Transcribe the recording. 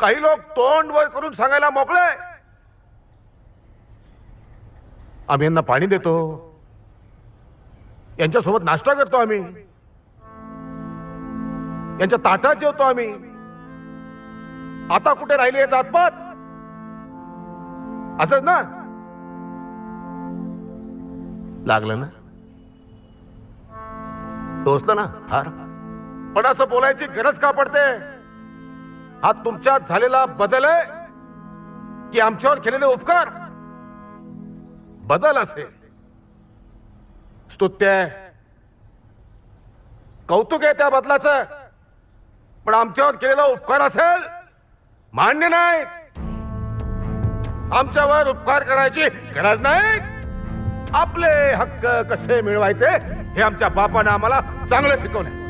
काही लोक तोंड वर करून सांगायला मोकळे, आम्ही यांना पाणी देतो, यांच्यासोबत नाश्ता करतो, आम्ही यांच्या ताटात जेवतो आम्ही. आता कुठे राहिली याचा आत्मत? असंच ना? लागलं ना, टोचलं ना हार. पण असं बोलायची गरज का पडते? हा तुमच्यात झालेला बदल आहे की आमच्यावर केलेले उपकार? बदल असेल, स्तुत्य आहे, कौतुक आहे त्या बदलाचं. पण आमच्यावर केलेला उपकार असेल, मान्य नाही. आमच्यावर उपकार करायची गरज नाही. आपले हक्क कसे मिळवायचे हे आमच्या बापानं आम्हाला चांगलं शिकवलंय.